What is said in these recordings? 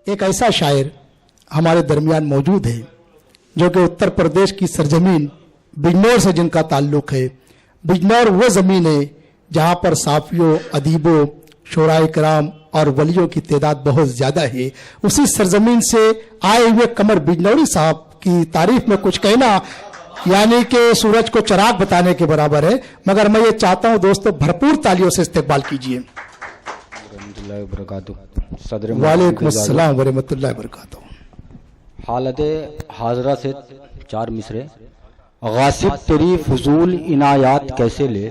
ایک ایسا شاعر ہمارے درمیان موجود ہے جو کہ اتر پردیش کی سرزمین بجنور سے جن کا تعلق ہے. بجنور وہ زمین ہے جہاں پر صافیوں، ادیبوں، شعراء کرام اور ولیوں کی تعداد بہت زیادہ ہے. اسی سرزمین سے آئے ہوئے قمر بجنوری صاحب کی تعریف میں کچھ کہنا یعنی کہ سورج کو چراغ بتانے کے برابر ہے. مگر میں یہ چاہتا ہوں دوستو بھرپور تالیوں سے استقبال کیجیے. وعلیکم السلام ورحمۃ اللہ وبرکاتہ. حالت حاضرہ سے 4 مصرے. غاصب تیری فضول عنایات کیسے لے،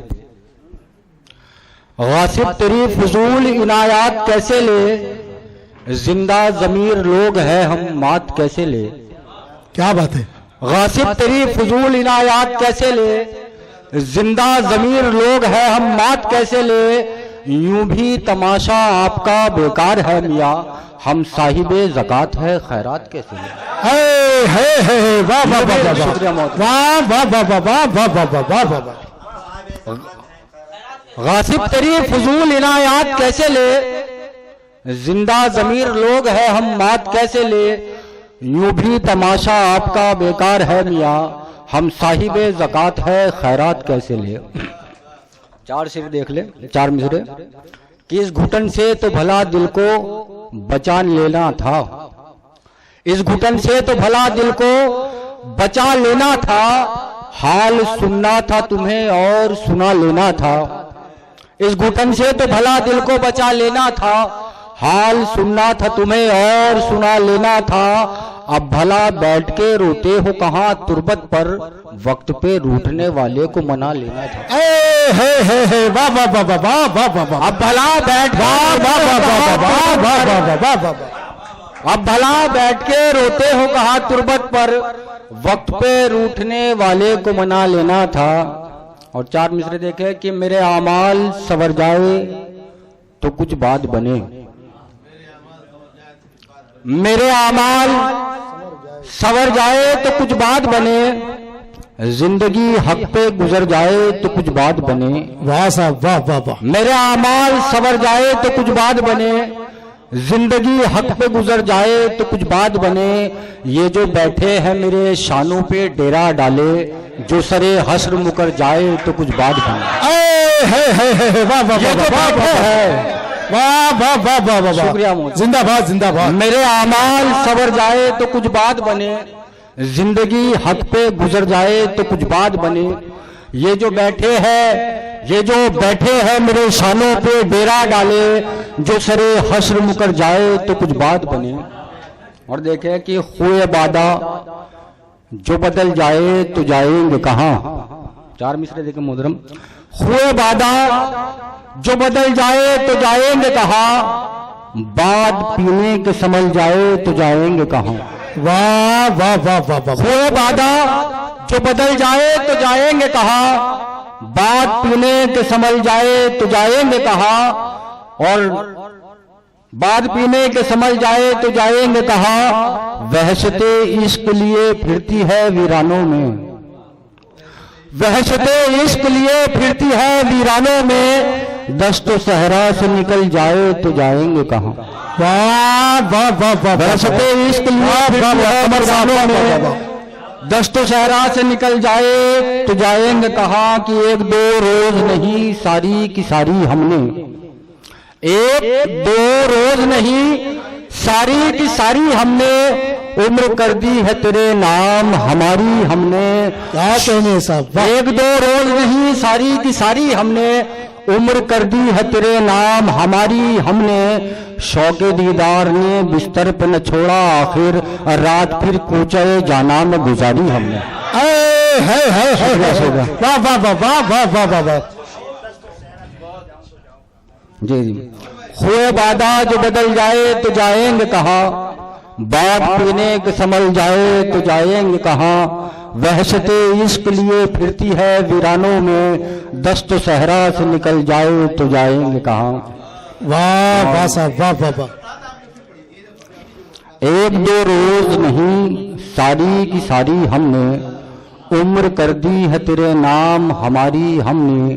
غاصب تیری فضول عنایات کیسے لے، زندہ ضمیر لوگ ہے ہم مات کیسے لے. کیا بات ہے. غاصب تیری فضول عنایات کیسے لے، زندہ ضمیر لوگ ہے ہم مات کیسے لے. یوں بھی تماشا آپ کا بیکار ہے میاں، ہم صاحب زکات ہے خیرات کیسے لے. غاصب تیری فضول عنایات کیسے لے، زندہ ضمیر لوگ ہے ہم مات کیسے لے. یوں بھی تماشا آپ کا بیکار ہے میاں، ہم صاحب زکات ہے خیرات کیسے لے. 4 صرف دیکھ لے 4 مصرے. کہ اس گھٹن سے تو بھلا دل کو بچا لینا تھا، اس گھٹن سے تو بھلا دل کو بچا لینا تھا، حال سننا تھا تمہیں اور سنا لینا تھا. اس گھٹن سے تو بھلا دل کو بچا لینا تھا، حال سننا تھا تمہیں اور سنا لینا تھا. اب بھلا بیٹھ کے روتے ہو کہاں تربت پر، وقت پہ روٹنے والے کو منا لینا تھا. اب بھلا بیٹھ اب بھلا بیٹھ کے روتے ہو کہاں تربت پر، وقت پہ روٹنے والے کو منا لینا تھا. اور 4 مصرے دیکھے. کہ میرے اعمال سور جائے تو کچھ بات بنے، میرے اعمال سور جائے تو کچھ بات بنے، زندگی حق پہ گزر جائے تو کچھ بات بنے. واہ صاحب واہ واہ واہ. میرے اعمال سور جائے تو کچھ بات بنے، زندگی حق پہ گزر جائے تو کچھ بات بنے. یہ جو بیٹھے ہیں میرے شانوں پہ ڈیرا ڈالے، جو سرے حشر مکر جائے تو کچھ بات بنے. شکریہ زندہ باد زندہ باد. میرے اعمال سور جائے تو کچھ بات بنے، زندگی حق پہ گزر جائے تو کچھ بات بنے. یہ جو بیٹھے ہیں میرے شانوں پہ ڈیرا ڈالے، جو سرے حشر مکر جائے تو کچھ بات بنے. اور دیکھیں کہ خوئے بادہ جو بدل جائے تو جائیں گے کہاں. 4 مصرے دیکھیں محترم. خوئے بادہ جو بدل جائے تو جائیں گے کہاں، باد پینے کے سنبھل جائے تو جائیں گے کہاں. واہ واہ واہ واہ. خوئے بادہ جو بدل جائے تو جائیں گے کہاں، باد پینے کے سنبھل جائے تو جائیں گے کہاں. اور باد پینے کے سنبھل جائے تو جائیں گے کہاں. وحشت عشق لیے پھرتی ہے ویرانوں میں، وحشت عشق لیے پھرتی ہے ویرانوں میں، دشت و صحرا سے نکل جائے تو جائیں گے کہاں. واہ واہ واہ واہ. وحشت عشق لیے پھرتی ہے ویرانوں میں، دشت و صحرا سے نکل جائے تو جائیں گے کہاں. کہ 1-2 روز نہیں ساری کی ساری ہم نے، 1-2 روز نہیں ساری کی ساری ہم نے، عمر کر دی ہے تیرے نام ہماری ہم نے. کیا کہنے صاحب. 1-2 روز نہیں ساری کی ساری ہم نے، عمر کر دی ہے تیرے نام ہماری ہم نے. شوق دیدار نے بستر پہ نہ چھوڑا، آخر رات پھر کوچے جانا میں گزاری ہم نے. واہ واہ واہ واہ واہ واہ واہ. جی جی. خوئے بادہ جو بدل جائے تو جائیں گے کہاں، باد پینے کے سنبھل جائے تو جائیں گے کہاں. وحشت عشق لیے پھرتی ہے ویرانوں میں، دشت و صحرا سے نکل جائے تو جائیں گے کہاں. واہ واہ صاحب واہ واہ واہ. 1-2 روز نہیں ساری کی ساری ہم نے، عمر کر دی ہے تیرے نام ہماری ہم نے.